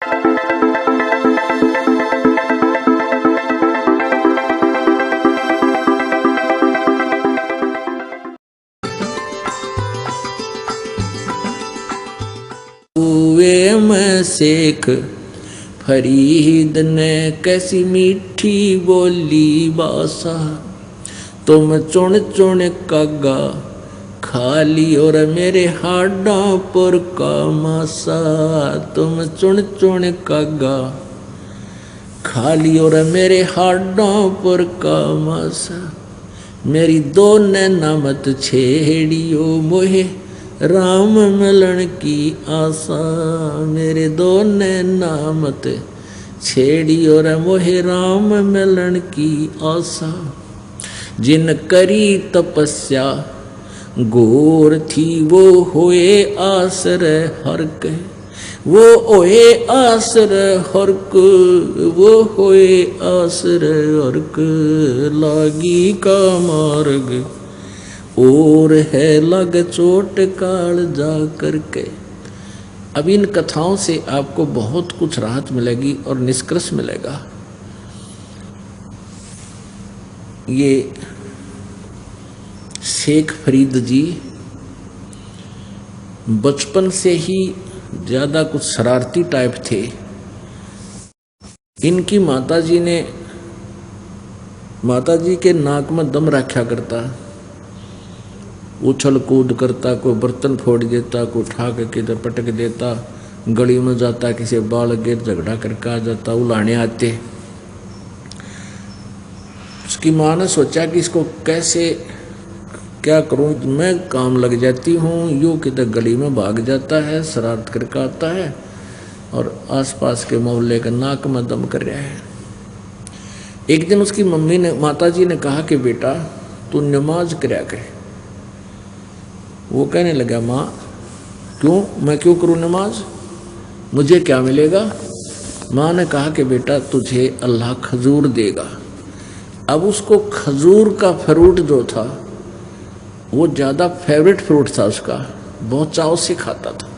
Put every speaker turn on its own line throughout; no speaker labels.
कुएं में शेख फरीद ने कैसी मीठी बोली बासा, तुम चुन चुन कागा खाली और मेरे हाडों पर का मासा, तुम चुन चुन कागा खाली और मेरे हाडों पर का मासा, मेरी दो नैना मत छेड़ियो मोहे राम मिलन की आशा, मेरे दो नैना मत छेड़ियो रे मोहे राम मिलन की आशा, जिन करी तपस्या घोर थी वो होए आसरे हरक, वो होए आसरे हरक, वो होए आसरे हरक, लागी का मार्ग और है लग चोट काल जा करके। अब इन कथाओं से आपको बहुत कुछ राहत मिलेगी और निष्कर्ष मिलेगा। ये शेख फरीद जी बचपन से ही ज़्यादा कुछ शरारती टाइप थे। इनकी माताजी के नाक में दम रखा करता, उछल कूद करता, कोई बर्तन फोड़ देता, कोई उठा के किधर पटक देता, गली में जाता किसी बाल गिर झगड़ा करके आ जाता, उलाने आते। उसकी माँ ने सोचा कि इसको कैसे क्या करूं, मैं काम लग जाती हूँ, यूँ किधर गली में भाग जाता है, शरारत करके आता है और आसपास के मोहल्ले का नाक में दम कर रहा है। एक दिन उसकी माताजी ने कहा कि बेटा तू नमाज करया करे। वो कहने लगा माँ क्यों, मैं क्यों करूँ नमाज, मुझे क्या मिलेगा। माँ ने कहा कि बेटा तुझे अल्लाह खजूर देगा। अब उसको खजूर का फ्रूट जो था वो ज़्यादा फेवरेट फ्रूट था उसका, बहुत चाव से खाता था।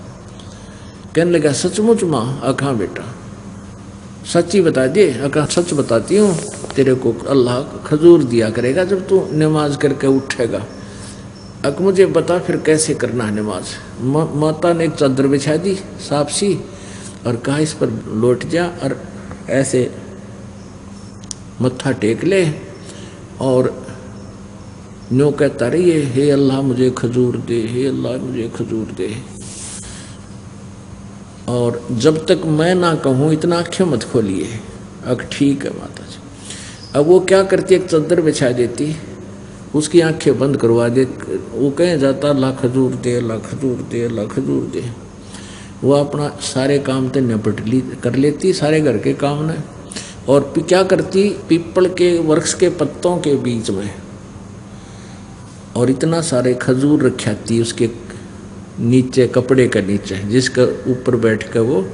कहने लगा सचमुच माँ। अखा बेटा सच्ची बता दे। अखा सच बताती हूँ, तेरे को अल्लाह खजूर दिया करेगा जब तू नमाज करके उठेगा। अब मुझे बता फिर कैसे करना है नमाज। माता ने एक चादर बिछा दी साफ सी और कहा इस पर लौट जा और ऐसे मत्था टेक ले और न्यों कहता रहिए हे अल्लाह मुझे खजूर दे, हे अल्लाह मुझे खजूर दे। और जब तक मैं ना कहूँ इतना आँखें मत खोलिए। अब ठीक है माता जी। अब वो क्या करती, एक चादर बिछा देती, उसकी आंखें बंद करवा दे। वो कहे जाता अल्लाह खजूर दे, अल्लाह खजूर दे, अल्लाह खजूर दे। वो अपना सारे काम तो निपट कर लेती, सारे घर के काम ने। और क्या करती, पीपल के वृक्ष के पत्तों के बीच में और इतना सारे खजूर रखाती उसके नीचे, कपड़े के नीचे, जिसके ऊपर बैठ कर वो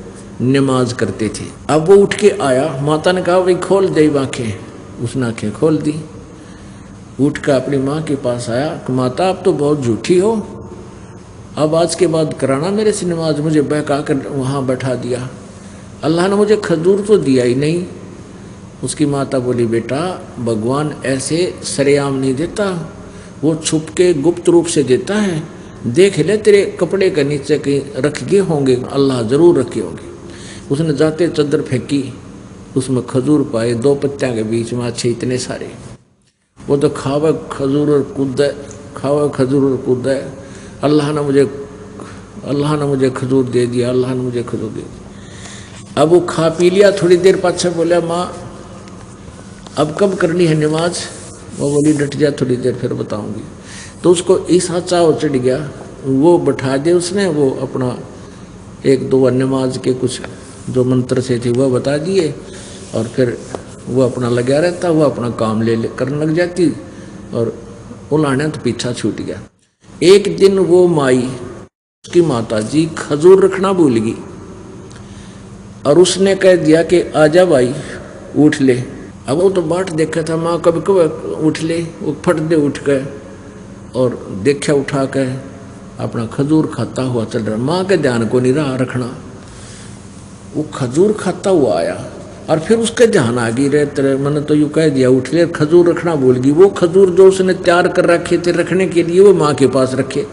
नमाज करते थे। अब वो उठ के आया, माता ने कहा भाई खोल दे आँखें। उसने आँखें खोल दी, उठ कर अपनी माँ के पास आया कि माता आप तो बहुत झूठी हो, अब आज के बाद कराना मेरे से नमाज। मुझे बहका कर वहाँ बैठा दिया, अल्लाह ने मुझे खजूर तो दिया ही नहीं। उसकी माता बोली बेटा भगवान ऐसे सरेआम नहीं देता, वो छुप के गुप्त रूप से देता है। देख ले तेरे कपड़े के नीचे कहीं रख गए होंगे, अल्लाह जरूर रखे होंगे। उसने जाते चादर फेंकी, उसमें खजूर पाए, दो पत्तियाँ के बीच में अच्छे इतने सारे। वो तो खावे खजूर और कूदे, खावे खजूर और कूदे। अल्लाह ने मुझे खजूर दे दिया, अल्लाह ने मुझे खजूर दे दिया। अब वो खा पी लिया, थोड़ी देर पाछे बोला माँ अब कब करनी है नमाज। वो बोली डट जा, थोड़ी देर फिर बताऊंगी। तो उसको ऐसा चाव चढ़ गया, वो बैठा दे उसने, वो अपना एक दो नमाज के कुछ जो मंत्र से थे वह बता दिए और फिर वो अपना लगा रहता, वो अपना काम ले करने लग जाती और उलाने तो पीछा छूट गया। एक दिन वो माई, उसकी माता जी खजूर रखना भूल गई और उसने कह दिया कि आजा भाई उठ ले। अब वो तो बाट देखा था माँ कब कब उठ ले, वो फट दे उठ गए और देखा उठा कर अपना खजूर खाता हुआ चल रहा। माँ के ध्यान को नहीं रहा रखना, वो खजूर खाता हुआ आया और फिर उसके जहान आ गई, रे मैंने तो यूँ कह दिया उठ ले, खजूर रखना भूल गई। वो खजूर जो उसने तैयार कर रखे थे रखने के लिए, वो माँ के पास रखे,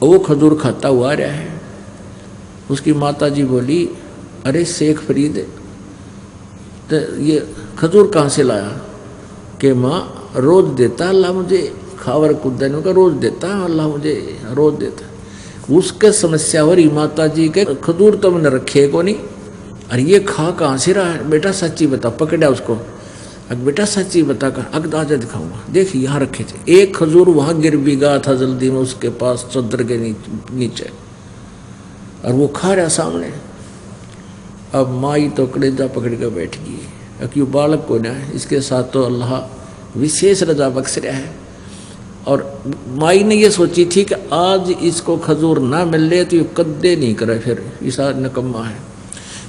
वो खजूर खाता हुआ आ रहा है। उसकी माता जी बोली, अरे शेख फरीद, तो ये खजूर कहाँ से लाया? कि माँ रोज देता अल्लाह मुझे, खावर कुदन का रोज देता अल्लाह मुझे, रोज देता। उसके समस्या हो रही माता जी के, खजूर तो मैंने रखे को नहीं, अरे ये खा कहाँ से रहा है? बेटा सच्ची बता। पकड़ा उसको, अग बेटा सच्ची बता कर, अग दादा दिखाऊंगा, देख यहाँ रखे थे। एक खजूर वहाँ गिर भी गया था जल्दी में उसके पास चद्दर के नीचे, और वो खा रहा सामने। अब माई तो कलेजा पकड़ कर बैठ गई, क्यों बालक को ना इसके साथ तो अल्लाह विशेष रजा बख्श रहा है। और माई ने ये सोची थी कि आज इसको खजूर ना मिल ले तो ये कद्दे नहीं करे, फिर ईसा निकम्मा है।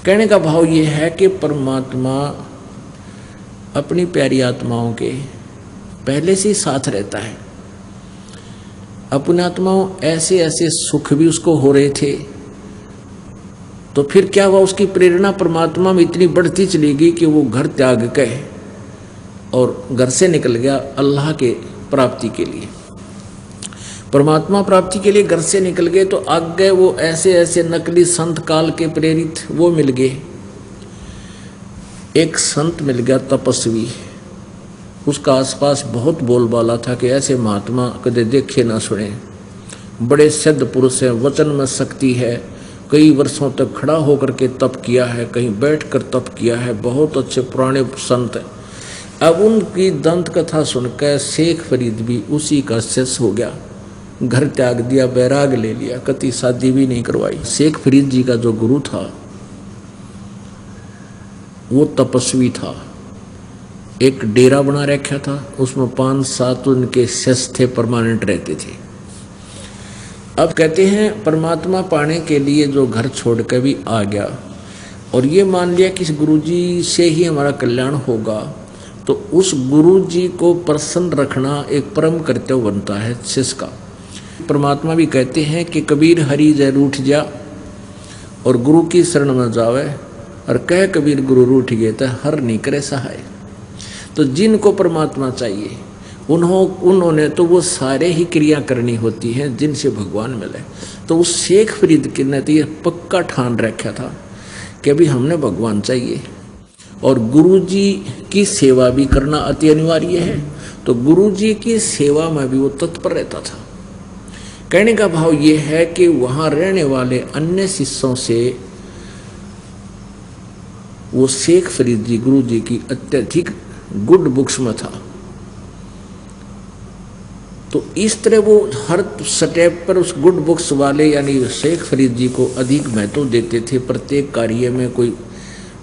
कहने का भाव ये है कि परमात्मा अपनी प्यारी आत्माओं के पहले से ही साथ रहता है। अपनी आत्माओं ऐसे ऐसे सुख भी उसको हो रहे थे, तो फिर क्या हुआ, उसकी प्रेरणा परमात्मा में इतनी बढ़ती चली गई कि वो घर त्याग के और घर से निकल गया अल्लाह के प्राप्ति के लिए, परमात्मा प्राप्ति के लिए घर से निकल गए। तो आगे वो ऐसे ऐसे नकली संत काल के प्रेरित वो मिल गए। एक संत मिल गया तपस्वी, उसका आसपास बहुत बोलबाला था कि ऐसे महात्मा कदे देखे ना सुने, बड़े सिद्ध पुरुष हैं, वचन में शक्ति है, कई वर्षों तक खड़ा होकर के तप किया है, कहीं बैठकर तप किया है, बहुत अच्छे पुराने संत हैं। अब उनकी दंत कथा सुनकर शेख फरीद भी उसी का शिष्य हो गया, घर त्याग दिया, बैराग ले लिया, कति शादी भी नहीं करवाई। शेख फरीद जी का जो गुरु था वो तपस्वी था, एक डेरा बना रखा था, उसमें 5-7 उनके शिष्य थे, परमानेंट रहते थे। अब कहते हैं परमात्मा पाने के लिए जो घर छोड़ कर भी आ गया और ये मान लिया कि इस गुरुजी से ही हमारा कल्याण होगा, तो उस गुरुजी को प्रसन्न रखना एक परम कर्तव्य बनता है शिष्य का। परमात्मा भी कहते हैं कि कबीर हरि जय रूठ जा और गुरु की शरण में जावे, और कह कबीर गुरु रूठ गए तो हर नहीं करे सहाय। तो जिनको परमात्मा चाहिए उन्होंने तो वो सारे ही क्रिया करनी होती हैं जिनसे भगवान मिले। तो उस शेख फरीद के ने तो ये पक्का ठान रखा था कि अभी हमने भगवान चाहिए, और गुरुजी की सेवा भी करना अति अनिवार्य है। तो गुरुजी की सेवा में भी वो तत्पर रहता था। कहने का भाव ये है कि वहाँ रहने वाले अन्य शिष्यों से वो शेख फरीद जी गुरु जी की अत्यधिक गुड बुक्स में था। तो इस तरह वो हर स्टेप पर उस गुड बुक्स वाले यानी शेख फरीद जी को अधिक महत्व देते थे। प्रत्येक कार्य में कोई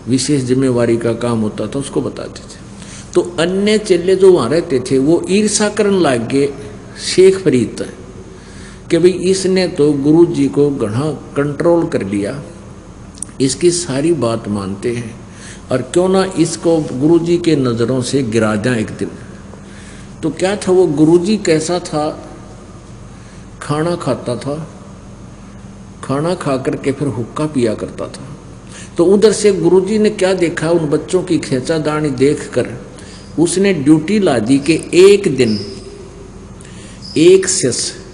विशेष जिम्मेवारी का काम होता था उसको बताते थे। तो अन्य चेले जो वहाँ रहते थे वो ईर्षा करने लग गए शेख फरीद कि भाई इसने तो गुरु जी को घना कंट्रोल कर लिया, इसकी सारी बात मानते हैं, और क्यों ना इसको गुरुजी के नज़रों से गिरा जाए एक दिन। तो क्या था वो गुरुजी कैसा था, खाना खाता था, खाना खा करके फिर हुक्का पिया करता था। तो उधर से गुरुजी ने क्या देखा, उन बच्चों की खेचादानी देखकर उसने ड्यूटी ला दी कि एक दिन एक शिष्य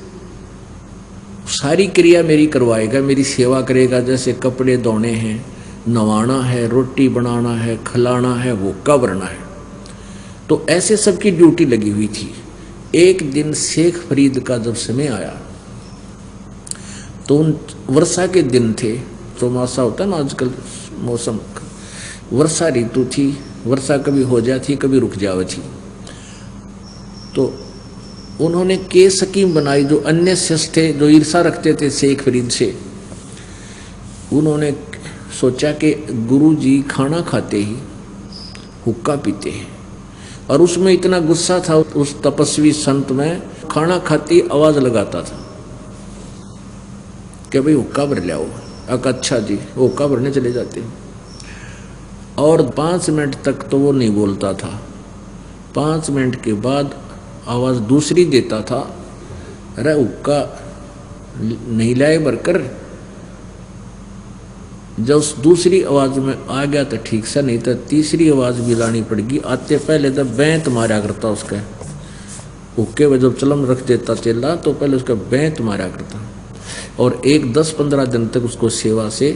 सारी क्रिया मेरी करवाएगा, मेरी सेवा करेगा, जैसे कपड़े धोने हैं, नवाना है, रोटी बनाना है, खिलाना है, हुक्का भरना है। तो ऐसे सबकी ड्यूटी लगी हुई थी। एक दिन शेख फरीद का जब समय आया तो उन वर्षा के दिन थे, चौमासा होता ना आजकल मौसम, वर्षा ऋतु थी, वर्षा कभी हो जाती कभी रुक जाती थी। तो उन्होंने के स्कीम बनाई, जो अन्य शिष्य थे जो ईर्षा रखते थे शेख फरीद से, उन्होंने सोचा कि गुरुजी खाना खाते ही हुक्का पीते हैं, और उसमें इतना गुस्सा था उस तपस्वी संत में, खाना खाती आवाज लगाता था कि भाई हुक्का भर ले आओ। अच्छा जी, हुक्का भरने चले जाते, और 5 मिनट तक तो वो नहीं बोलता था। 5 मिनट के बाद आवाज दूसरी देता था, अरे हुक्का नहीं लाए भरकर, जब उस दूसरी आवाज़ में आ गया तो ठीक सा, नहीं तो तीसरी आवाज़ भी लानी पड़ेगी। आते पहले तो बैंत मारा करता उसका, हुक्के में जब चलम रख देता चेला तो पहले उसका बैंत मारा करता, और एक 10-15 दिन तक उसको सेवा से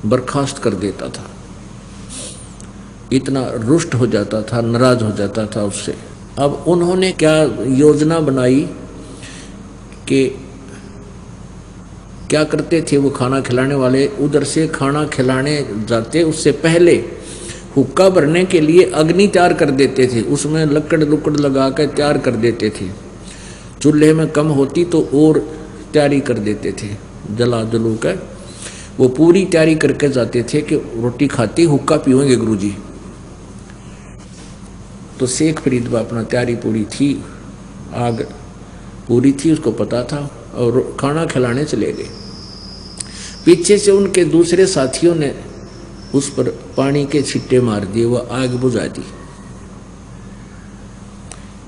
बर्खास्त कर देता था। इतना रुष्ट हो जाता था, नाराज हो जाता था उससे। अब उन्होंने क्या योजना बनाई कि क्या करते थे वो खाना खिलाने वाले, उधर से खाना खिलाने जाते उससे पहले हुक्का भरने के लिए अग्नि तैयार कर देते थे, उसमें लकड़ लुकड़ लगा कर तैयार कर देते थे। चूल्हे में कम होती तो और तैयारी कर देते थे, जला जलू कर वो पूरी तैयारी करके जाते थे कि रोटी खाती हुक्का पीएंगे गुरुजी। तो शेख फरीद में अपना तैयारी पूरी थी, आग पूरी थी, उसको पता था, और खाना खिलाने चले गए। पीछे से उनके दूसरे साथियों ने उस पर पानी के छिट्टे मार दिए, वह आग बुझा दी।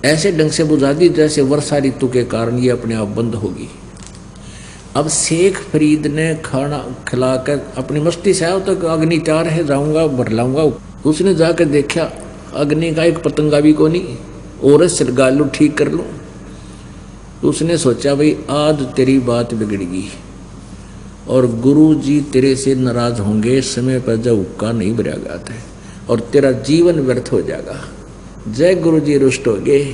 ऐसे ढंग से बुझा दी जैसे वर्षा ऋतु के कारण ये अपने आप बंद होगी। अब शेख फरीद ने खाना खिलाकर अपनी मस्ती से आया तक अग्नि तैयार है, जाऊंगा भर लाऊंगा। उसने जाकर देखा अग्नि का एक पतंगा भी को नहीं, और सिरगा लूँ ठीक कर लूँ। तो उसने सोचा भाई आज तेरी बात बिगड़ेगी और गुरु जी तेरे से नाराज होंगे, समय पर जब हुक्का नहीं भरा जाता है और तेरा जीवन व्यर्थ हो जाएगा। जय गुरु जी रुष्ट हो गए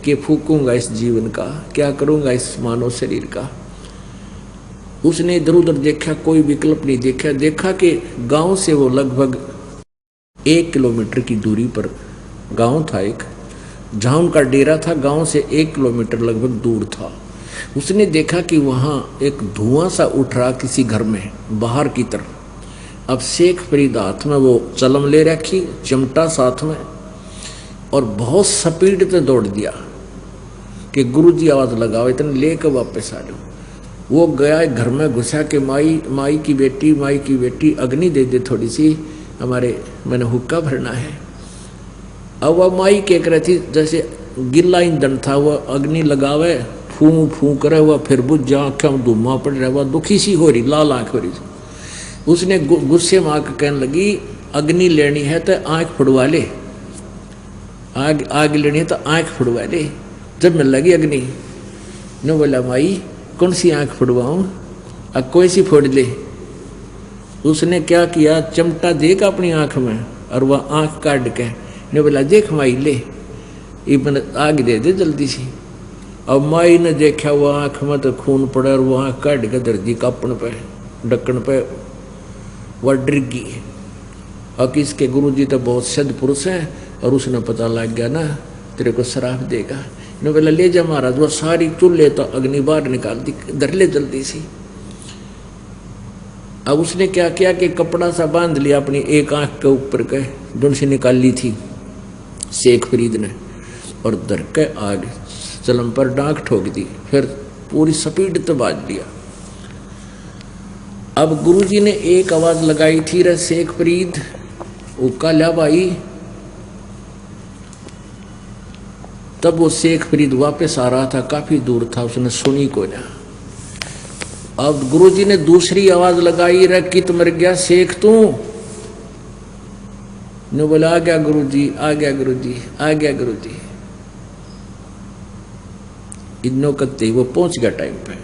कि फूकूंगा इस जीवन का, क्या करूंगा इस मानव शरीर का। उसने इधर उधर देखा, कोई विकल्प नहीं देखा। देखा कि गांव से वो लगभग 1 किलोमीटर की दूरी पर गांव था एक, जहाँ उनका डेरा था गांव से 1 किलोमीटर लगभग दूर था। उसने देखा कि वहाँ एक धुआं सा उठ रहा किसी घर में बाहर की तरफ। अब शेख फरीद हाथ में वो चलम ले रखी, चिमटा साथ में, और बहुत स्पीड से दौड़ दिया कि गुरुजी आवाज़ लगाओ, इतने लेकर वापस आ जाओ। वो गया घर में घुसा कि माई की बेटी अग्नि दे दे थोड़ी सी, हमारे मैंने हुक्का भरना है। अब वह माई कह रही थी, जैसे गिल्ला ईंधन था, वह अग्नि लगावे फूं फूं करे, वह फिर बुझ जा, आँखें में धुआं पड़ रहा, वह दुखी सी हो रही, लाल आँख हो रही। उसने गुस्से में आकर कहने लगी अग्नि लेनी है तो आँख फुड़वा ले, आग लेनी है तो आँख फुड़वा ले। जब मिल लगी अग्नि ने बोला माई कौन सी आँख फुड़वाऊँ, अब कोई सी फोड़ ले। उसने क्या किया, चिमटा देगा अपनी आँख में और वह आँख काट के ने बोला देख माई ले, इबन आग दे दे जल्दी सी। अब माई ने देखा वो आँख में तो खून पड़ा और वो आँख काट के दर्दी कापण पे ढक्कन पे वह डर गई। और किसके गुरु जी तो बहुत सिद्ध पुरुष हैं, और उसने पता लग गया ना तेरे को श्राप देगा। ने बोला ले जा महाराज, वो सारी चूल्हे तो अग्नि बाहर निकाल दी, धर ले जल्दी सी। अब उसने क्या किया कि कपड़ा सा बांध लिया अपनी एक आँख के ऊपर के, जो से निकाल ली थी शेख फरीद ने, और धर के आग चलम पर डांक ठोक दी, फिर पूरी स्पीड तो बाज लिया। अब गुरुजी ने एक आवाज लगाई थी, रे शेख फरीद उका ला भाई। तब वो शेख फरीद वापस आ रहा था, काफी दूर था, उसने सुनी को ना। अब गुरुजी ने दूसरी आवाज लगाई, रे कित मर गया शेख तू। ने बोला आ गया गुरुजी, आ गया गुरुजी, आ गया गुरुजी। इन्नो कत्ते वो पहुंच गया टाइम पे,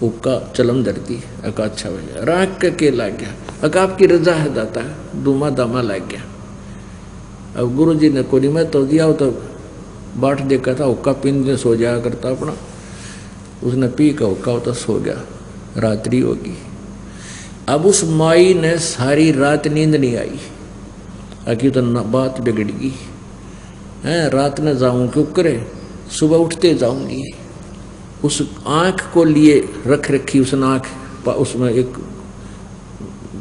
उका चलम धरती अका अच्छा भैया राख के लाग गया, अका आपकी रजा है दाता, दूमा दामा लाग गया। अब गुरुजी ने कोनी में तो दिया, तो बाट देखा था हुक्का पीने सो जाया करता अपना, उसने पी का हुक्का तो सो गया, रात्रि होगी। अब उस माई ने सारी रात नींद नहीं आई, आखिर तो बात बिगड़ गई है, रात में जाऊँ क्यों करे, सुबह उठते जाऊंगी। उस आँख को लिए रख रखी, उस आँख उसमें एक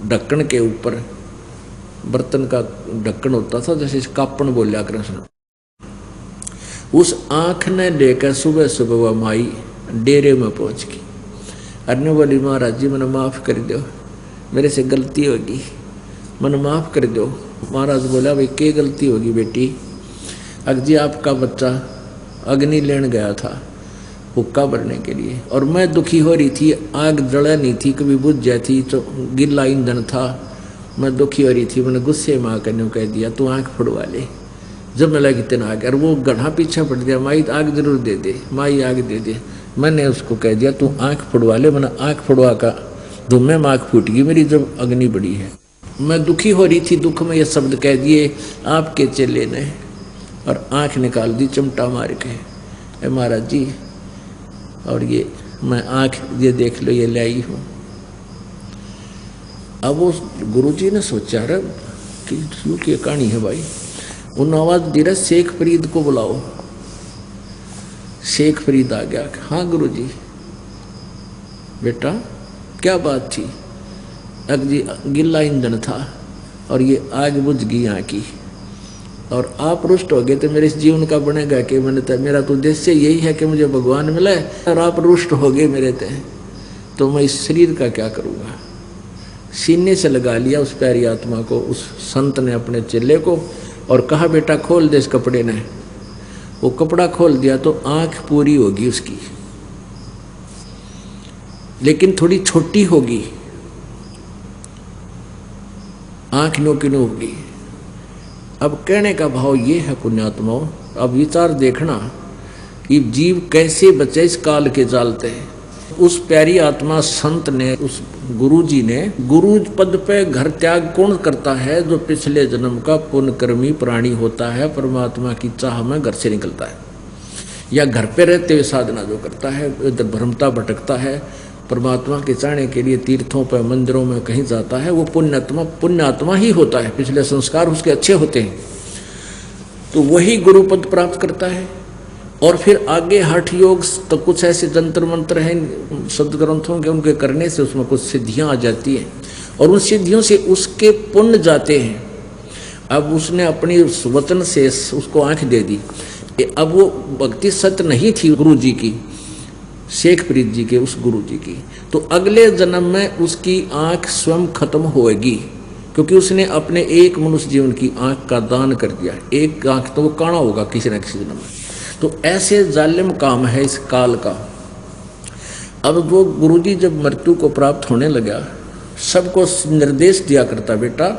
ढक्कन के ऊपर बर्तन का ढक्कन होता था, जैसे कापण बोलिया कृष्ण। उस आँख ने लेकर सुबह सुबह वह माई डेरे में पहुंच गई। अरे बोली महाराज जी मैंने माफ़ कर दो, मेरे से गलती होगी, मैंने माफ़ कर दो। महाराज बोला भाई क्या गलती होगी बेटी। अग जी आपका बच्चा अग्नि लेने गया था, हुक्का भरने के लिए। और मैं दुखी हो रही थी, आग जला नहीं थी, कभी बुझ जाती तो गिल्ला ईंधन था। मैं दुखी हो रही थी, मैंने गुस्से में आकर ने कह दिया तू आँख फुड़वा ले। जब मैं लगी इतना आग, और वो गढ़ा पीछे पड़ गया, माई आग जरूर दे दे, माई आग दे दे। मैंने उसको कह दिया तू आँख फुड़वा ले, मैंने आँख फुड़वा का धुम्मे में आँख फूट गई मेरी जब अग्नि बड़ी है। मैं दुखी हो रही थी, दुख में ये शब्द कह दिए आपके चेले ने, और आँख निकाल दी चिमटा मार के, ए महाराज जी, और ये मैं आँख ये देख लो ये ले आई हूँ। अब वो गुरुजी ने सोचा रे कि यूँ की कहानी है भाई। उन्होंने आवाज दी रहा शेख फरीद को बुलाओ। शेख फरीद आ गया। हाँ गुरुजी। बेटा क्या बात थी? अगजी गिल्ला ईंधन था और ये आग बुझ गई यहाँ की, और आप रुष्ट हो गए तो मेरे इस जीवन का बनेगा कि मैंने तो मेरा तो उद्देश्य यही है कि मुझे भगवान मिले, और आप रुष्ट हो गए मेरे तो मैं इस शरीर का क्या करूँगा। सीने से लगा लिया उस प्यारी आत्मा को, उस संत ने अपने चेले को, और कहा बेटा खोल दे इस कपड़े ने। वो कपड़ा खोल दिया तो आँख पूरी होगी उसकी, लेकिन थोड़ी छोटी होगी, आँख नो की नो होगी। अब कहने का भाव ये है पुण्यात्माओं, अब विचार देखना कि जीव कैसे बचे इस काल के जालते। उस प्यारी आत्मा संत ने, उस गुरु जी ने, गुरु पद पे घर त्याग कौन करता है? जो पिछले जन्म का पुण्यकर्मी प्राणी होता है, परमात्मा की चाह में घर से निकलता है, या घर पे रहते हुए साधना जो करता है, इधर भ्रमता भटकता है, परमात्मा के चाहने के लिए तीर्थों पर मंदिरों में कहीं जाता है, वो पुण्यात्मा ही होता है। पिछले संस्कार उसके अच्छे होते हैं तो वही गुरु पद प्राप्त करता है। और फिर आगे हठ योग तो कुछ ऐसे जंतर मंत्र हैं सदग्रंथों के, उनके करने से उसमें कुछ सिद्धियां आ जाती हैं, और उन सिद्धियों से उसके पुण्य जाते हैं। अब उसने अपनी उस वचन से उसको आंख दे दी। अब वो भक्ति सत्य नहीं थी गुरु जी की, शेख फरीद जी के, उस गुरु जी की, तो अगले जन्म में उसकी आंख स्वयं खत्म होएगी, क्योंकि उसने अपने एक मनुष्य जीवन की आंख का दान कर दिया। एक आंख तो वो काना होगा किसी न किसी जन्म में। तो ऐसे जालिम काम है इस काल का। अब वो गुरुजी जब मृत्यु को प्राप्त होने लगा, सबको निर्देश दिया करता, बेटा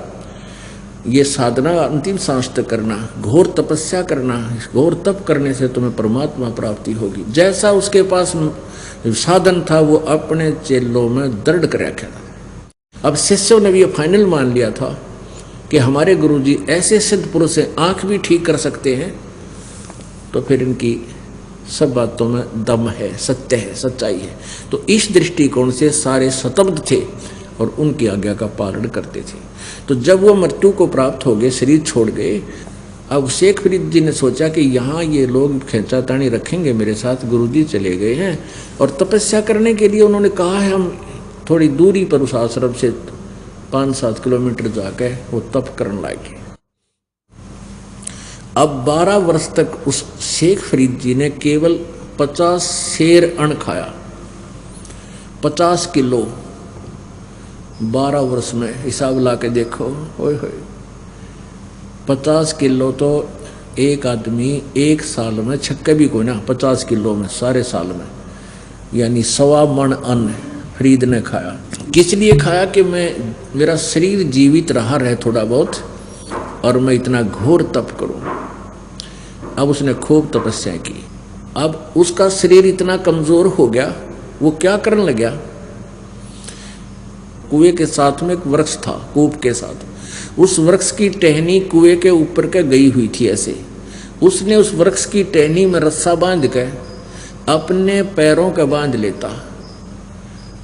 ये साधना अंतिम सांस तक करना, घोर तपस्या करना, इस घोर तप करने से तुम्हें परमात्मा प्राप्ति होगी। जैसा उसके पास साधन था वो अपने चेलों में दृढ़ कर रखा था। अब शिष्यों ने भी ये फाइनल मान लिया था कि हमारे गुरुजी ऐसे सिद्ध पुरुष हैं, आँख भी ठीक कर सकते हैं, तो फिर इनकी सब बातों में दम है, सत्य है, सच्चाई है। तो इस दृष्टिकोण से सारे स्तब्ध थे और उनकी आज्ञा का पालन करते थे। तो जब वो मृत्यु को प्राप्त हो गए, शरीर छोड़ गए, अब शेख फरीद जी ने सोचा कि यहाँ ये लोग खींचातानी रखेंगे मेरे साथ, गुरुजी चले गए हैं, और तपस्या करने के लिए उन्होंने कहा है हम थोड़ी दूरी पर उस आश्रम से 5-7 किलोमीटर जाकर वो तप करने लगे। अब 12 वर्ष तक उस शेख फरीद जी ने केवल 50 शेर अन्न खाया, 50 किलो 12 वर्ष में। हिसाब ला के देखो, ओए होए 50 किलो तो एक आदमी एक साल में छक्के भी कोई ना, 50 किलो में सारे साल में, यानी 1.25 मन अन्न फरीद ने खाया। किस लिए खाया? कि मेरा शरीर जीवित रहे थोड़ा बहुत, और मैं इतना घोर तप करूं। अब उसने खूब तपस्या की। अब उसका शरीर इतना कमजोर हो गया, वो क्या करने लगा? कुएं के साथ में एक वृक्ष था, कूप के साथ, उस वृक्ष की टहनी कुएं के ऊपर के गई हुई थी ऐसे। उसने उस वृक्ष की टहनी में रस्सा बांध के अपने पैरों का बांध लेता,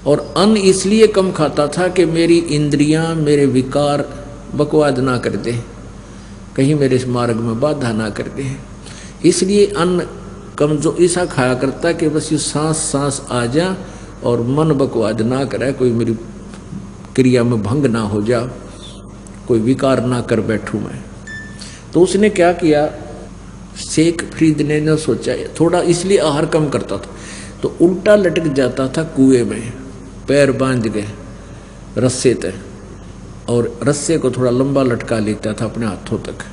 और अन्न इसलिए कम खाता था कि मेरी इंद्रियां, मेरे विकार बकवाद ना कर दे, कहीं मेरे इस मार्ग में बाधा ना कर दे, इसलिए अन्न कमजोर ऐसा खाया करता कि बस ये सांस सांस आ जा और मन बकवाद ना करे, कोई मेरी क्रिया में भंग ना हो जा, कोई विकार ना कर बैठूं मैं। तो उसने क्या किया, शेख फरीद ने सोचा थोड़ा, इसलिए आहार कम करता था, तो उल्टा लटक जाता था कुएं में, पैर बांध गए रस्से तक, और रस्से को थोड़ा लंबा लटका लेता था अपने हाथों तक,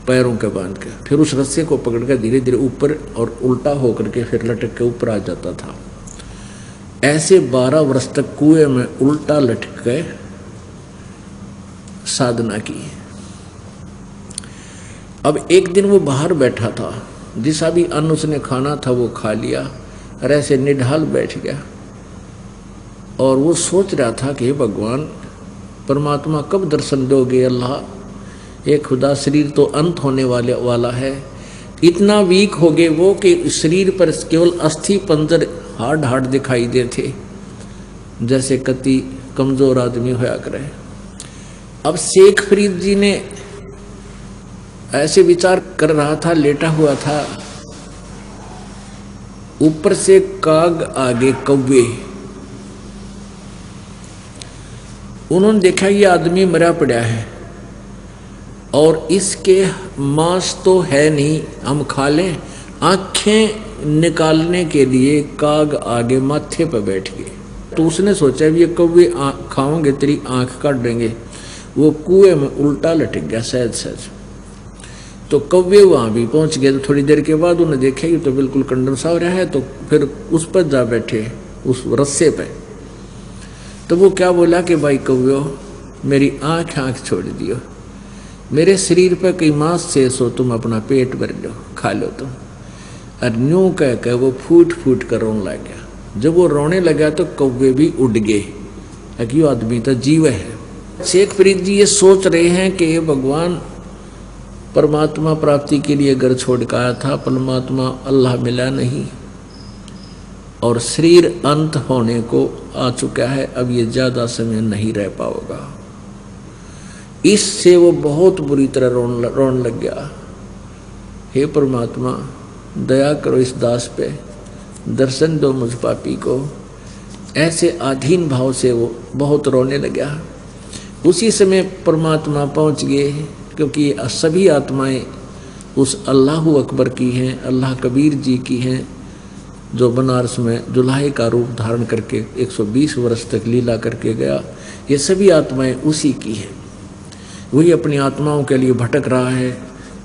पैरों के बांध के, फिर उस रस्से को पकड़ कर धीरे धीरे ऊपर और उल्टा होकर के फिर लटक के ऊपर आ जाता था। ऐसे 12 वर्ष तक कुएं में उल्टा लटक के साधना की। अब एक दिन वो बाहर बैठा था, जिसा भी अन्न उसने खाना था वो खा लिया और ऐसे निढाल बैठ गया और वो सोच रहा था कि हे भगवान, परमात्मा कब दर्शन दोगे अल्लाह, ये खुदा शरीर तो अंत होने वाला है। इतना वीक हो गए वो कि शरीर पर केवल अस्थि पंजर हार्ड हार्ड दिखाई देते, जैसे कति कमजोर आदमी होया करे। अब शेख फरीद जी ने ऐसे विचार कर रहा था, लेटा हुआ था, ऊपर से काग आगे कौवे। उन्होंने देखा ये आदमी मरा पड़ा है और इसके मांस तो है नहीं, हम खा लें। आंखें निकालने के लिए काग आगे माथे पर बैठ गए। तो उसने सोचा भी ये कौवे खाओगे तेरी आंख काट देंगे। वो कुएं में उल्टा लटक गया सहज सहज। तो कौवे वहां भी पहुंच गए। तो थोड़ी देर के बाद उन्हें देखा कि तो बिल्कुल कंडम सा हो रहा है, तो फिर उस पर जा बैठे, उस रस्से पे। तो वो क्या बोला कि भाई कौवे, मेरी आंख छोड़ दियो, मेरे शरीर पर कई मांस शेष हो, तुम अपना पेट भर लो, खा लो तुम। और न्यू कह के वो फूट फूट कर रोने लग गया। जब वो रोने लगा तो कौवे भी उड़ गए, कि आदमी तो जीव है। शेख फरीद जी ये सोच रहे हैं कि भगवान, परमात्मा प्राप्ति के लिए घर छोड़ के आया था, परमात्मा अल्लाह मिला नहीं और शरीर अंत होने को आ चुका है, अब ये ज़्यादा समय नहीं रह पाएगा। इससे वो बहुत बुरी तरह रोने लग गया। हे परमात्मा, दया करो इस दास पे, दर्शन दो मुझ पापी को। ऐसे अधीन भाव से वो बहुत रोने लगा। उसी समय परमात्मा पहुंच गए, क्योंकि सभी आत्माएं उस अल्लाहु अकबर की हैं, अल्लाह कबीर जी की हैं, जो बनारस में जुल्हे का रूप धारण करके 120 वर्ष तक लीला करके गया। ये सभी आत्माएं उसी की हैं। वही अपनी आत्माओं के लिए भटक रहा है।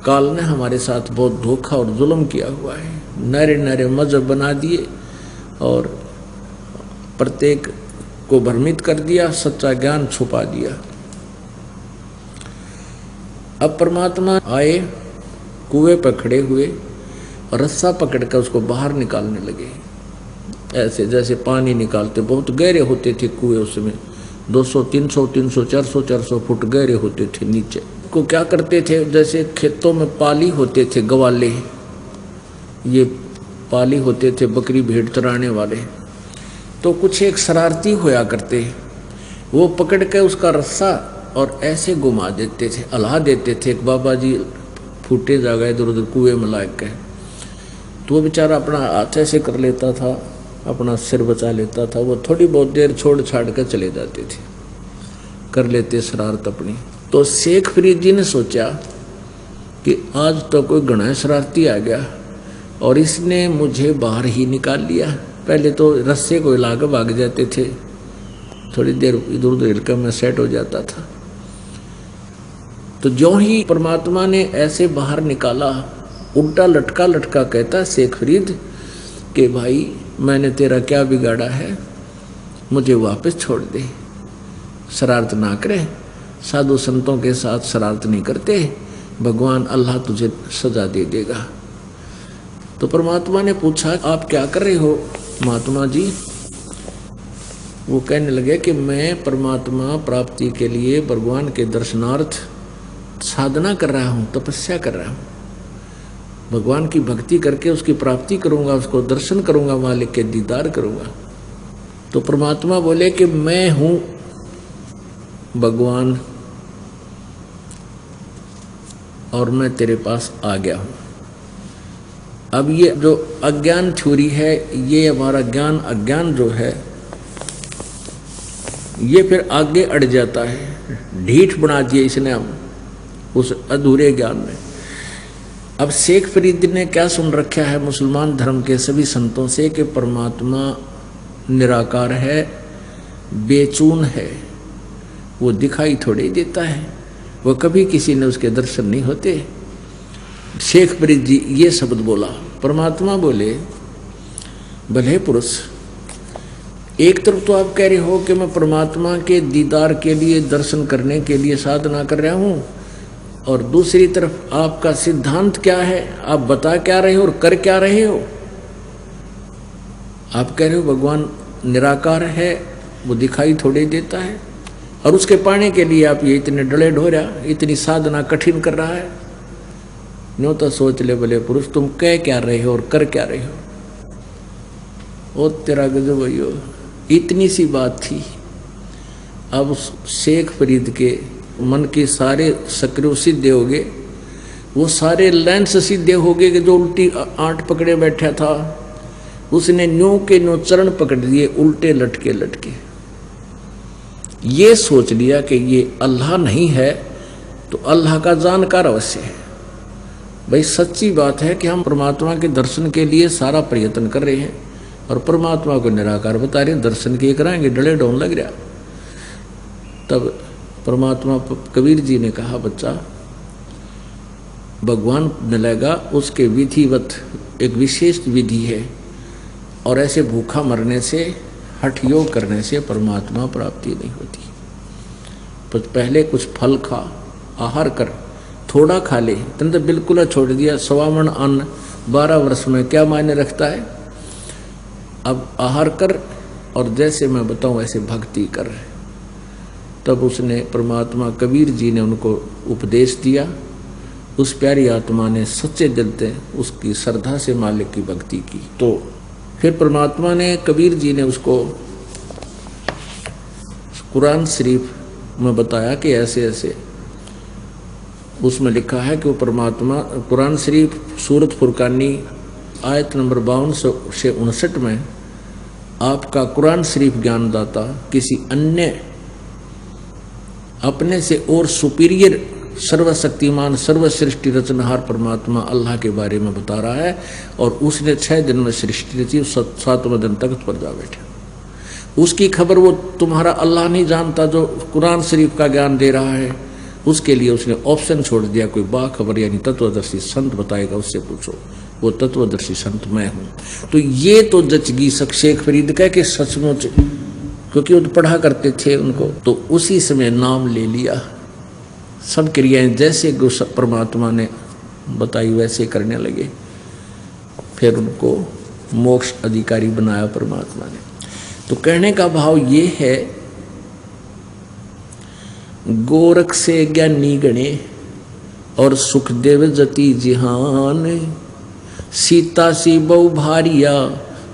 काल ने हमारे साथ बहुत धोखा और जुल्म किया हुआ है, नरे नरे मजहब बना दिए और प्रत्येक को भ्रमित कर दिया, सच्चा ज्ञान छुपा दिया। अब परमात्मा आए, कुएं पर खड़े हुए और रस्सा पकड़कर उसको बाहर निकालने लगे। ऐसे जैसे पानी निकालते, बहुत गहरे होते थे कुएं उस समय, 200, 300, 300, 400, 400 फुट गहरे होते थे नीचे। को क्या करते थे, जैसे खेतों में पाली होते थे गवाले, ये पाली होते थे बकरी भेड़ चराने वाले, तो कुछ एक शरारती होया करते, वो पकड़ के उसका रस्सा और ऐसे घुमा देते थे, अल्हा देते थे। एक बाबा जी फूटे जा गए इधर उधर कुएं में लाग के, तो वो बेचारा अपना हाथ ऐसे कर लेता था, अपना सिर बचा लेता था। वो थोड़ी बहुत देर छोड़ छाड़ कर चले जाते थे, कर लेते शरारत अपनी। तो शेख फरीद जी ने सोचा कि आज तो कोई घना शरारती आ गया और इसने मुझे बाहर ही निकाल लिया। पहले तो रस्से को हिला कर भाग जाते थे, थोड़ी देर इधर उधर हिलकर मैं सेट हो जाता था। तो जो ही परमात्मा ने ऐसे बाहर निकाला, उल्टा लटका लटका कहता शेख फरीद कि भाई मैंने तेरा क्या बिगाड़ा है, मुझे वापस छोड़ दे, शरारत ना करे। साधु संतों के साथ शरारत नहीं करते, भगवान अल्लाह तुझे सजा दे देगा। तो परमात्मा ने पूछा आप क्या कर रहे हो महात्मा जी? वो कहने लगे कि मैं परमात्मा प्राप्ति के लिए भगवान के दर्शनार्थ साधना कर रहा हूँ, तपस्या कर रहा हूँ, भगवान की भक्ति करके उसकी प्राप्ति करूँगा, उसको दर्शन करूँगा, मालिक के दीदार करूँगा। तो परमात्मा बोले कि मैं हूँ भगवान और मैं तेरे पास आ गया हूँ। अब ये जो अज्ञान छुरी है, ये हमारा ज्ञान अज्ञान जो है, ये फिर आगे अड़ जाता है, ढीठ बना दिया इसने हम उस अधूरे ज्ञान में। अब शेख फरीद ने क्या सुन रखा है मुसलमान धर्म के सभी संतों से कि परमात्मा निराकार है, बेचून है, वो दिखाई थोड़े देता है, वो कभी किसी ने उसके दर्शन नहीं होते। शेख फरीद जी ये शब्द बोला। परमात्मा बोले, भले पुरुष, एक तरफ तो आप कह रहे हो कि मैं परमात्मा के दीदार के लिए, दर्शन करने के लिए साधना कर रहा हूँ, और दूसरी तरफ आपका सिद्धांत क्या है, आप बता क्या रहे हो और कर क्या रहे हो। आप कह रहे हो भगवान निराकार है, वो दिखाई थोड़े देता है, और उसके पाने के लिए आप ये इतने डले ढोरा, इतनी साधना कठिन कर रहा है। न्यों तो सोच ले भले पुरुष, तुम कह क्या रहे हो और कर क्या रहे हो। ओ तेरा गजब भैया, इतनी सी बात थी। अब शेख फरीद के मन के सारे सक्रिय सिद्धे हो गए, वो सारे लेंस सीधे हो गए कि जो उल्टी आंट पकड़े बैठा था उसने न्यों के न्यों चरण पकड़ दिए, उल्टे लटके लटके। ये सोच लिया कि ये अल्लाह नहीं है तो अल्लाह का जानकार अवश्य है। भाई सच्ची बात है कि हम परमात्मा के दर्शन के लिए सारा प्रयत्न कर रहे हैं और परमात्मा को निराकार बता रहे हैं, दर्शन किए कराएंगे, डले डोन लग रहा। तब परमात्मा कबीर जी ने कहा, बच्चा भगवान मिलेगा उसके विधिवत एक विशेष विधि है, और ऐसे भूखा मरने से, हठ योग करने से परमात्मा प्राप्ति नहीं होती। तो पहले कुछ फल खा, आहार कर, थोड़ा खा ले, तुमने तो बिल्कुल छोड़ दिया। 1.25 मन अन्न 12 वर्ष में क्या मायने रखता है। अब आहार कर और जैसे मैं बताऊं वैसे भक्ति कर। तब उसने परमात्मा कबीर जी ने उनको उपदेश दिया। उस प्यारी आत्मा ने सच्चे दिल से उसकी श्रद्धा से मालिक की भक्ति की। तो फिर परमात्मा ने, कबीर जी ने उसको कुरान शरीफ में बताया कि ऐसे ऐसे, उसमें लिखा है कि वो परमात्मा, कुरान शरीफ सूरत फुरकानी आयत नंबर 52 से 59 में, आपका कुरान शरीफ ज्ञानदाता किसी अन्य अपने से और सुपीरियर सर्वशक्तिमान सर्वसृष्टि रचनहार परमात्मा अल्लाह के बारे में बता रहा है। और उसने 6 दिन में सृष्टि रची, 7वें दिन तख्त पर जा बैठा। उसकी खबर वो तुम्हारा अल्लाह नहीं जानता जो कुरान शरीफ का ज्ञान दे रहा है। उसके लिए उसने ऑप्शन छोड़ दिया, कोई बाखबर यानी तत्वदर्शी संत बताएगा, उससे पूछो। वो तत्वदर्शी संत मैं हूँ। तो ये तो जचगी शेख फरीद कह के सचमुच, क्योंकि वो पढ़ा करते थे उनको, तो उसी समय नाम ले लिया। सब क्रियाएं जैसे परमात्मा ने बताई वैसे करने लगे। फिर उनको मोक्ष अधिकारी बनाया परमात्मा ने। तो कहने का भाव ये है, गोरख से ज्ञानी गणे और सुखदेव जति जिहान, सीता सी बहु भारिया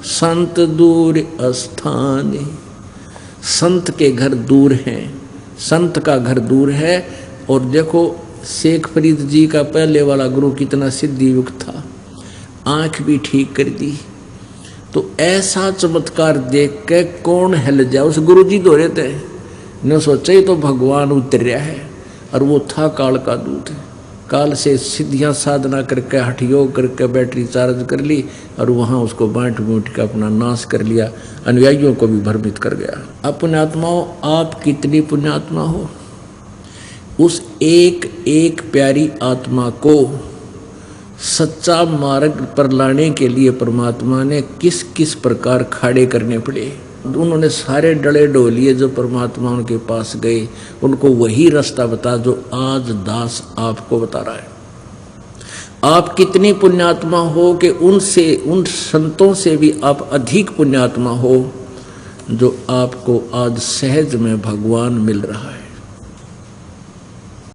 संत दूर स्थान। संत के घर दूर हैं, संत का घर दूर है। और देखो शेख फरीद जी का पहले वाला गुरु कितना सिद्धि युक्त था, आंख भी ठीक कर दी। तो ऐसा चमत्कार देख के कौन हिल जाए। उस गुरु जी दो रहते ने सोचा ही तो भगवान उतरिया है, और वो था काल का दूत। काल से सिद्धियां साधना करके, हठ योग करके बैटरी चार्ज कर ली, और वहाँ उसको बांट बूट के अपना नाश कर लिया, अनुयायियों को भी भ्रमित कर गया। अब पुण्यात्माओं, आप कितनी पुण्यात्मा हो, उस एक एक प्यारी आत्मा को सच्चा मार्ग पर लाने के लिए परमात्मा ने किस किस प्रकार खाड़े करने पड़े। उन्होंने सारे डले डोलिए जो परमात्मा उनके पास गए, उनको वही रास्ता बता जो आज दास आपको बता रहा है। आप कितनी पुण्यात्मा हो कि उनसे, उन संतों से भी आप अधिक पुण्यात्मा हो जो आपको आज सहज में भगवान मिल रहा है।